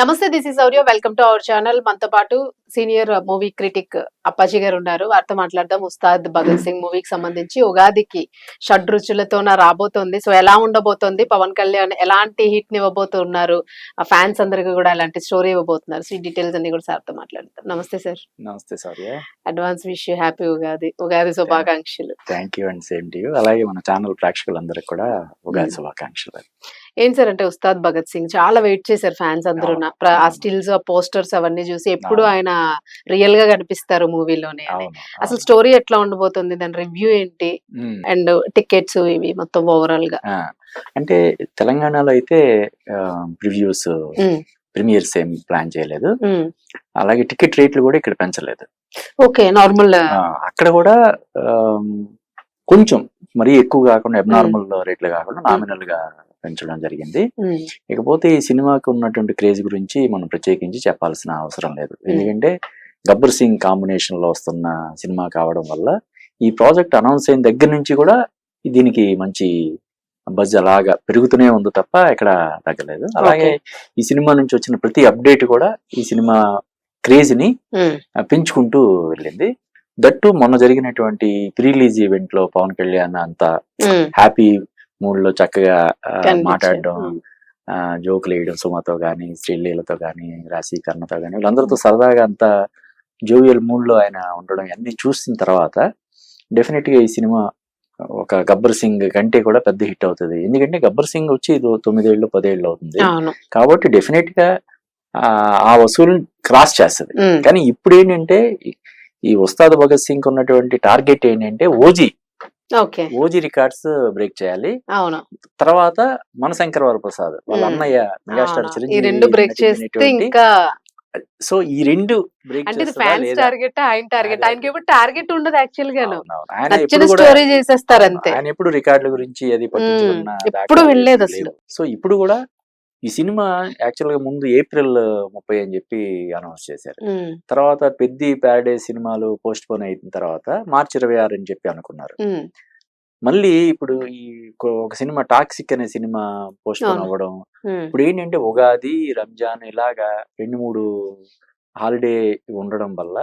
నమస్తే, this is Sourya. Welcome to our channel. మనతో పాటు సీనియర్ మూవీ క్రిటిక్ అప్పాజీ గారు ఉన్నారు. వారితో మాట్లాడదాం. ఉస్తాద్ భగత్ సింగ్ మూవీకి సంబంధించి ఉగాదికి షడ్రుచులతోన రాబోతోంది. సో ఎలా ఉండబోతోంది, పవన్ కళ్యాణ్ ఎలాంటి హిట్ ని ఇవ్వబోతున్నారు, ఆ ఫ్యాన్స్ అందరికి కూడా ఎలాంటి స్టోరీ ఇవ్వబోతున్నారు, సో ఈ డీటెయిల్స్ అన్ని కూడా సార్ తో మాట్లాడతాం. నమస్తే సార్. నమస్తే Sourya. Advance wish you happy Ugadi. Ugadi శుభాకాంక్షలు. Thank you and same to you. అలాగే మన ఛానల్ ప్రేక్షకులందరికీ కూడా ఉగాది శుభాకాంక్షలు. ఏం సార్ అంటే ఉస్తాద్ భగత్ సింగ్ చాలా వెయిట్ చేశారు ఫ్యాన్స్ అందరూ. ఆ స్టిల్స్, ఆ పోస్టర్స్ అవన్నీ చూసి ఎప్పుడు ఆయన రియల్ గా కనిపిస్తారు మూవీలోనే అని. అసలు స్టోరీ ఎట్లా ఉండబోతుంది, దాని రివ్యూ ఏంటి, అండ్ టికెట్స్ ఇవి మొత్తం ఓవరాల్ గా? అంటే తెలంగాణలో అయితే ప్రివ్యూస్ ప్రీమియర్స్ ఏం ప్లాన్ చేయలేదు. అలాగే టికెట్ రేట్లు కూడా ఇక్కడ పెంచలేదు. Okay, normal. అక్కడ కూడా కొంచెం మరీ ఎక్కువ కాకుండా అబ్నార్మల్ రేట్లు కాకుండా నామినల్ గా పెంచడం జరిగింది. ఇకపోతే ఈ సినిమాకి ఉన్నటువంటి క్రేజ్ గురించి మనం ప్రత్యేకించి చెప్పాల్సిన అవసరం లేదు. ఎందుకంటే గబ్బర్ సింగ్ కాంబినేషన్ లో వస్తున్న సినిమా కావడం వల్ల ఈ ప్రాజెక్ట్ అనౌన్స్ అయిన దగ్గర నుంచి కూడా దీనికి మంచి బజ్ అలాగా పెరుగుతూనే ఉంది తప్ప ఎక్కడ తగ్గలేదు. అలాగే ఈ సినిమా నుంచి వచ్చిన ప్రతి అప్డేట్ కూడా ఈ సినిమా క్రేజ్ ని పెంచుకుంటూ వెళ్ళింది. దట్టు మొన్న జరిగినటువంటి ప్రీ రిలీజ్ ఈవెంట్ లో పవన్ కళ్యాణ్ అంతా హ్యాపీ మూడ్ లో చక్కగా మాట్లాడడం, జోకులు వేయడం, సుమతో గానీ, శ్రీలీలతో గానీ, రాశీకరణతో గానీ, వీళ్ళందరితో సరదాగా అంత జోవియల్ మూడ్ లో ఆయన ఉండడం అన్ని చూసిన తర్వాత డెఫినెట్ గా ఈ సినిమా ఒక గబ్బర్ సింగ్ కంటే కూడా పెద్ద హిట్ అవుతుంది. ఎందుకంటే గబ్బర్ సింగ్ వచ్చి 9 ఏళ్ళు 10 ఏళ్ళు అవుతుంది కాబట్టి డెఫినెట్ గా ఆ వసూలు క్రాస్ చేస్తుంది. కానీ ఇప్పుడు ఏంటంటే ఈ ఉస్తాద్ భగత్ సింగ్ ఉన్నటువంటి టార్గెట్ ఏంటంటే ఓజీ రికార్డ్స్ బ్రేక్ చేయాలి. తర్వాత మన శంకర్ వరప్రసాద్ వాళ్ళ అన్నయ్య మెగాస్టార్ చిరంజీవి బ్రేక్ చేస్తే ఇంకా సో ఈ రెండు బ్రేక్ అంటే ఫ్యాన్స్ టార్గెట్, ఆయన టార్గెట్. ఆయనకి ఇప్పుడు టార్గెట్ ఉండదు యాక్చువల్ గా, నచ్చిన స్టోరీ చేసేస్తారు అంతే. ఆయన ఎప్పుడు రికార్డుల గురించి అది పట్టించుకున్న ఎప్పుడు వెళ్ళలేదు అసలు. సో ఇప్పుడు కూడా ఈ సినిమా యాక్చువల్ గా ముందు April 30 అని చెప్పి అనౌన్స్ చేశారు. తర్వాత పెద్ది, ప్యారడైజ్ సినిమాలు పోస్ట్ పోన్ అయిన తర్వాత March 26 అని చెప్పి అనుకున్నారు. మళ్ళీ ఇప్పుడు ఈ ఒక సినిమా టాక్సిక్ అనే సినిమా పోస్ట్ పోన్ అవ్వడం, ఇప్పుడు ఏంటంటే ఉగాది, రంజాన్ ఇలాగా 2-3 హాలిడే ఉండడం వల్ల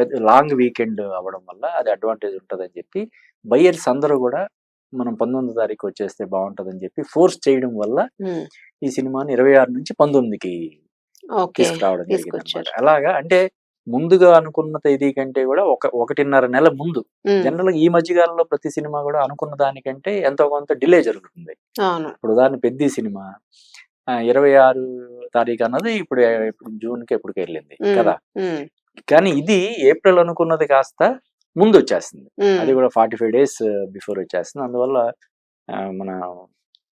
పెద్ద లాంగ్ వీకెండ్ అవ్వడం వల్ల అది అడ్వాంటేజ్ ఉంటది అని చెప్పి బయ్యర్స్ అందరూ కూడా మనం 19వ తారీఖు వచ్చేస్తే బాగుంటదని చెప్పి ఫోర్స్ చేయడం వల్ల ఈ సినిమాని 26 నుంచి 19కి తీసుకురావడం జరిగింది. అలాగా అంటే ముందుగా అనుకున్న తేదీ కంటే కూడా 1.5 నెల ముందు. జనరల్ గా ఈ మధ్యకాలంలో ప్రతి సినిమా కూడా అనుకున్న దానికంటే ఎంతో కొంత డిలే జరుగుతుంది. ఇప్పుడు ఉదాహరణ పెద్ద సినిమా 26 తారీఖు అన్నది ఇప్పుడు జూన్ కి ఎప్పటికి వెళ్ళింది కదా. కానీ ఇది ఏప్రిల్ అనుకున్నది కాస్త ముందు వచ్చేస్తుంది. అది కూడా 45 days బిఫోర్ వచ్చేస్తుంది. అందువల్ల మన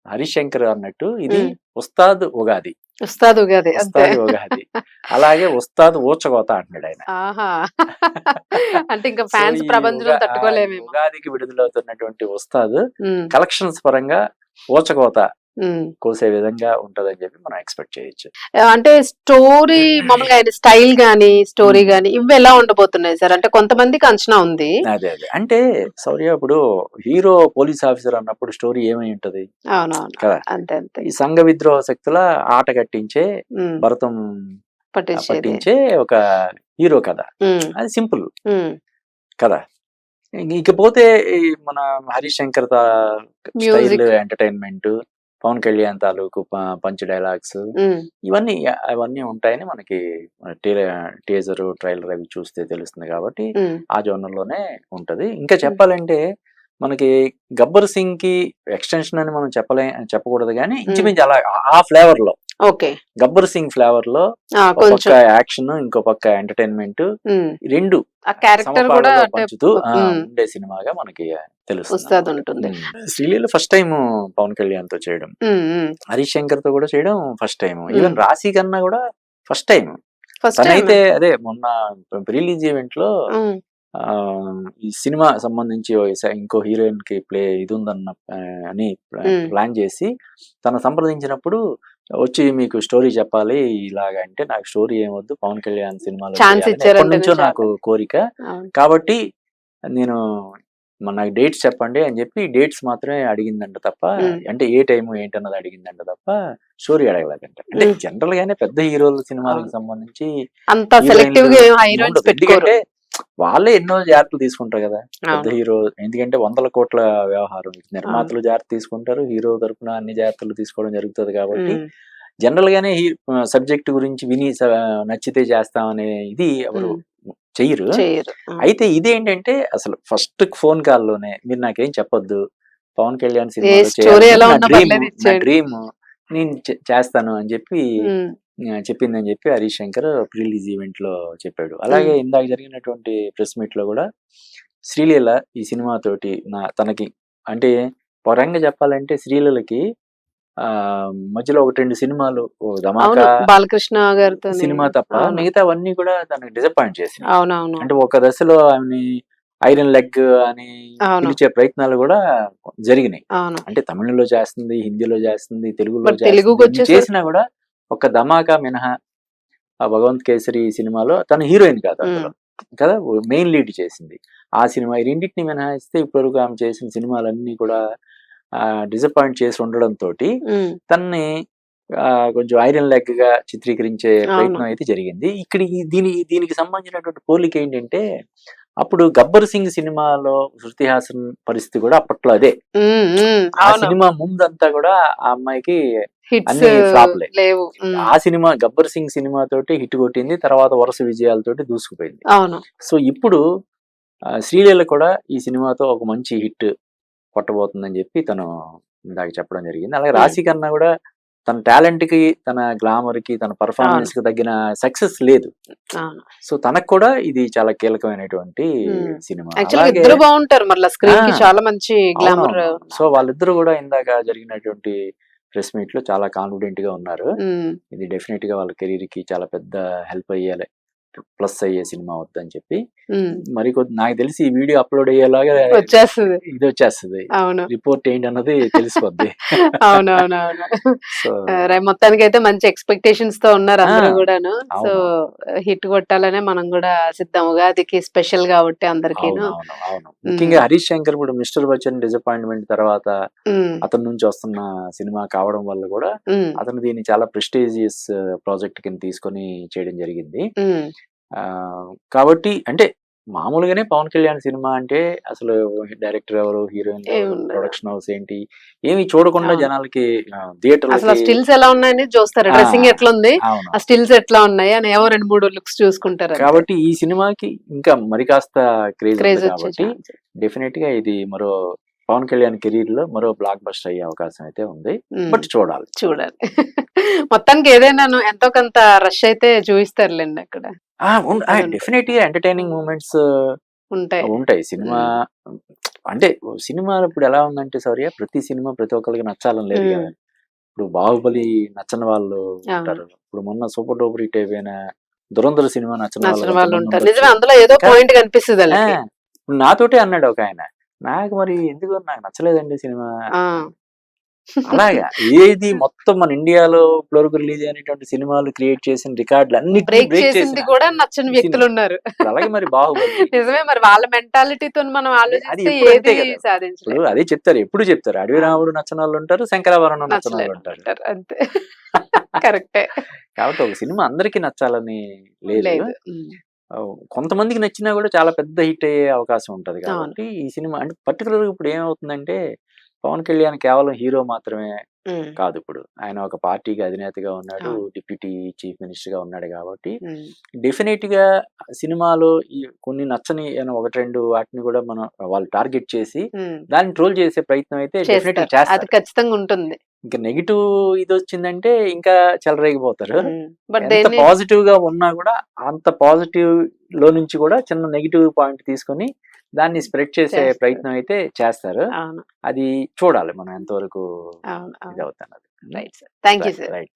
హరీష్ శంకర్ అన్నట్టు ఇది ఉస్తాద్ ఉగాది. అలాగే ఉస్తాద్ ఊచకోత అంటున్నాడు ఆయన. అంటే ఇంకా ఫ్యాన్స్ ప్రపంచంలో తట్టుకోలేము. ఉగాదికి విడుదలవుతున్నటువంటి ఉస్తాద్ కలెక్షన్స్ పరంగా ఊచకోత కోసే విధంగా ఉంటదని చెప్పి మనం ఎక్స్పెక్ట్ చేయొచ్చు. అంటే స్టోరీ మామూలుగా స్టైల్ గానీ, స్టోరీ గానీ ఇవి ఎలా ఉండబోతున్నాయి సార్? అంటే కొంతమందికి అంచనా ఉంది. అదే అంటే సౌర్య, ఇప్పుడు హీరో పోలీస్ ఆఫీసర్ అన్నప్పుడు స్టోరీ ఏమై ఉంటది కదా. ఈ సంఘ విద్రోహ శక్తుల ఆట కట్టించే, భరతం పట్టించే ఒక హీరో కదా. అది సింపుల్ కదా. ఇకపోతే మన హరీష్ శంకర్ స్టైల్ ఎంటర్టైన్మెంట్, పవన్ కళ్యాణ్ తాలూకు పంచ్ డైలాగ్స్ అవన్నీ ఉంటాయని మనకి టీజర్, ట్రైలర్ అవి చూస్తే తెలుస్తుంది. కాబట్టి ఆ జోనర్ లోనే ఉంటది. ఇంకా చెప్పాలంటే మనకి గబ్బర్ సింగ్ కి ఎక్స్టెన్షన్ అని మనం చెప్పకూడదు కానీ ఇంచుమించు అలా ఆ ఫ్లేవర్ లో, గబ్బర్ సింగ్ ఫ్లేవర్ లో ఒక పక్క యాక్షన్, ఇంకో పక్క ఎంటర్టైన్మెంట్, రెండు పంచుతూ ఉండే సినిమాగా మనకి తెలుస్తుంది. శ్రీలీల ఫస్ట్ టైం పవన్ కళ్యాణ్ తో చేయడం, హరీష్ శంకర్ తో కూడా చేయడం ఫస్ట్ టైం, ఈవెన్ రాశి కన్నా కూడా ఫస్ట్ టైం. తనైతే అదే మొన్న రిలీజ్ ఈవెంట్ లో ఈ సినిమా సంబంధించి ఇంకో హీరోయిన్ కి ఇది ఉందన్న అని ప్లాన్ చేసి తను సంప్రదించినప్పుడు వచ్చి మీకు స్టోరీ చెప్పాలి ఇలాగా అంటే, నాకు స్టోరీ ఏమొద్దు, పవన్ కళ్యాణ్ సినిమాలో ఎప్పటి నుంచో నాకు కోరిక, కాబట్టి నేను నాకు డేట్స్ చెప్పండి అని చెప్పి డేట్స్ మాత్రమే అడిగిందంట తప్ప, అంటే ఏ టైం ఏంటన్నది అడిగిందంట తప్ప స్టోరీ అడగలేదంట. అంటే జనరల్ గానే పెద్ద హీరోల సినిమాలకు సంబంధించి ఎందుకంటే వాళ్ళే ఎన్నో జాగ్రత్తలు తీసుకుంటారు కదా పెద్ద హీరో, ఎందుకంటే 100 కోట్ల వ్యవహారం, నిర్మాతలు జాగ్రత్త తీసుకుంటారు, హీరో తరపున అన్ని జాగ్రత్తలు తీసుకోవడం జరుగుతుంది. కాబట్టి జనరల్ గానే సబ్జెక్ట్ గురించి విని నచ్చితే చేస్తామనే ఇది ఎవరు చెయ్యరు. అయితే ఇదేంటంటే అసలు ఫస్ట్ ఫోన్ కాల్ లోనే మీరు నాకేం చెప్పొద్దు, పవన్ కళ్యాణ్ సినిమా డ్రీమ్ నేను చేస్తాను అని చెప్పి చెప్పిందని చెప్పి Harish Shankar pre release event లో చెప్పాడు. అలాగే ఇందాక జరిగినటువంటి ప్రెస్ మీట్ లో కూడా శ్రీలీల ఈ సినిమా తోటి తనకి అంటే పరంగా చెప్పాలంటే శ్రీలీలకి మధ్యలో 1-2 సినిమాలు ధమాకా బాలకృష్ణ గారితో సినిమా తప్ప మిగతావన్నీ కూడా తనకి డిసప్పాయింట్ చేసింది. అంటే ఒక దశలో ఆమెని ఐరన్ లెగ్ అని పిలిచే ప్రయత్నాలు కూడా జరిగినాయి. అంటే తమిళంలో చేస్తుంది, హిందీలో చేస్తుంది, తెలుగులో చేసినా కూడా ఒక ధమాకా మినహా ఆ భగవంత్ కేసరి సినిమాలో తన హీరోయిన్ కాదు అందులో కదా, మెయిన్ లీడ్ చేసింది. ఆ సినిమా ఈ రెండింటిని మినహాయిస్తే ఇప్పటివరకు ఆమె చేసిన సినిమాలన్నీ కూడా డిసప్పాయింట్ చేసి ఉండడంతో తనని కొంచెం ఐరన్ లెగ్ గా చిత్రీకరించే ప్రయత్నం అయితే జరిగింది. ఇక్కడ దీనికి సంబంధించినటువంటి పోలిక ఏంటంటే అప్పుడు గబ్బర్ సింగ్ సినిమాలో శృతి హాసన్ పరిస్థితి కూడా అప్పట్లో అదే. ఆ సినిమా ముందంతా కూడా ఆ అమ్మాయికి అన్ని ఫ్లాప్లే. ఆ సినిమా గబ్బర్ సింగ్ సినిమా తోటి హిట్ కొట్టింది, తర్వాత వరుస విజయాలతోటి దూసుకుపోయింది. సో ఇప్పుడు శ్రీలీల కూడా ఈ సినిమాతో ఒక మంచి హిట్ కొట్టబోతుందని చెప్పి తను ఇందాక చెప్పడం జరిగింది. అలాగే రాశి కన్నా కూడా తన టాలెంట్ కి, తన గ్లామర్ కి, తన పర్ఫార్మెన్స్ కి తగిన సక్సెస్ లేదు. సో తనకు కూడా ఇది చాలా కీలకమైనటువంటి సినిమా. సో వాళ్ళిద్దరు కూడా ఇందాక జరిగినటువంటి ప్రెస్ మీట్ లో చాలా కాన్ఫిడెంట్ గా ఉన్నారు. ఇది డెఫినెట్ గా వాళ్ళ కెరీర్ కి చాలా పెద్ద హెల్ప్ అయ్యేలే, ప్లస్ అయ్యే సినిమా అవుతుందని చెప్పి మరి నాకు తెలిసి ఈ వీడియో అప్లోడ్ అయ్యేలాగా ఇది వచ్చేస్తుంది, రిపోర్ట్ ఏంటి అన్నది తెలిసిపోద్ది. మొత్తానికి అయితే మంచి ఎక్స్పెక్టేషన్స్ తో ఉన్నారు అందరూ కూడాను. సో హిట్ కొట్టాలనే మనం కూడా సిద్ధం, ఉగాదికి స్పెషల్ కాబట్టి అందరికి. అవును, ముఖ్యంగా హరీష్ శంకర్ ఇప్పుడు మిస్టర్ బచ్చన్ డిసప్పాయింట్మెంట్ తర్వాత అతని నుంచి వస్తున్న సినిమా కావడం వల్ల కూడా అతను దీన్ని చాలా ప్రెస్టీజియస్ ప్రాజెక్ట్ కింద తీసుకొని చేయడం జరిగింది. కాబట్టి అంటే మామూలుగానే పవన్ కళ్యాణ్ సినిమా అంటే అసలు డైరెక్టర్ ఎవరు, హీరోయిన్ ప్రొడక్షన్ హౌస్ ఏంటి ఏమి చూడకుండా జనాలకి థియేటర్ స్టిల్స్ ఎలా ఉన్నాయని చూస్తారు, డ్రెస్సింగ్ ఎట్లా ఉంది, ఆ స్టిల్స్ ఎట్లా ఉన్నాయి అని ఏవో 2-3 లుక్స్ చూసుకుంటారు. కాబట్టి ఈ సినిమాకి ఇంకా మరి కాస్త క్రేజ్ కాబట్టి డెఫినెట్ గా ఇది మరో పవన్ కళ్యాణ్ కెరీర్ లో మరో బ్లాక్ బస్టర్ అయ్యే అవకాశం అయితే ఉంది. బట్ చూడాలి. మొత్తానికి ఏదైనా ఎంతో కొంత రష్ అయితే చూపిస్తారులేండి అక్కడ. డెఫినెట్ గా ఎంటర్టైనింగ్ మూమెంట్స్ ఉంటాయి. సినిమా అంటే సినిమాలు ఇప్పుడు ఎలా ఉందంటే సౌర్య, ప్రతి సినిమా ప్రతి ఒక్కరికి నచ్చాలని లేదు కదా. ఇప్పుడు బాహుబలి నచ్చని వాళ్ళు ఉంటారు, ఇప్పుడు మొన్న సూపర్ డూపర్ హిట్ అయిపోయిన దురంధర్ సినిమా నచ్చని వాళ్ళు ఉంటారు. ఇప్పుడు నాతోటే అన్నాడు ఒక ఆయన, నాకు మరి ఎందుకు నాకు నచ్చలేదండి సినిమా. అలాగా ఏది మొత్తం మన ఇండియాలో ఇప్పటివరకు రిలీజ్ అయినటువంటి సినిమాలు క్రియేట్ చేసిన రికార్డులు అన్ని బ్రేక్ చేసింది కూడా నచ్చని వ్యక్తులు ఉన్నారు. అలాగే మరి బాహుబలి నిజమే, మరి వాళ్ళ మెంటాలిటీతో మనం ఆలోచిస్తే ఇప్పుడు అదే చెప్తారు, ఎప్పుడు చెప్తారు, అడవి రాముడు నచ్చని వాళ్ళు ఉంటారు, శంకరాభరణం నచ్చని వాళ్ళు ఉంటారు. అంతే, కరెక్టే. కాబట్టి ఒక సినిమా అందరికీ నచ్చాలని లేదు, కొంతమందికి నచ్చినా కూడా చాలా పెద్ద హిట్ అయ్యే అవకాశం ఉంటది. కాబట్టి ఈ సినిమా అంటే పర్టికులర్ గా ఇప్పుడు ఏమవుతుందంటే పవన్ కళ్యాణ్ కేవలం హీరో మాత్రమే కాదు, ఇప్పుడు ఆయన ఒక పార్టీకి అధినేతగా ఉన్నాడు, డిప్యూటీ చీఫ్ మినిస్టర్ గా ఉన్నాడు. కాబట్టి డెఫినెట్ గా సినిమాలో కొన్ని నచ్చని 1-2 వాటిని కూడా మనం వాళ్ళు టార్గెట్ చేసి దాన్ని ట్రోల్ చేసే ప్రయత్నం అయితే డెఫినెట్ గా చేస్తారు, ఖచ్చితంగా ఉంటుంది. ఇంకా నెగిటివ్ ఇది వచ్చిందంటే ఇంకా చెలరేగిపోతారు. ఎంత పాజిటివ్ గా ఉన్నా కూడా అంత పాజిటివ్ లో నుంచి కూడా చిన్న నెగిటివ్ పాయింట్ తీసుకొని దాన్ని స్ప్రెడ్ చేసే ప్రయత్నం అయితే చేస్తారు. అది చూడాలి మనం ఎంతవరకు ఇది అవుతున్నది. రైట్.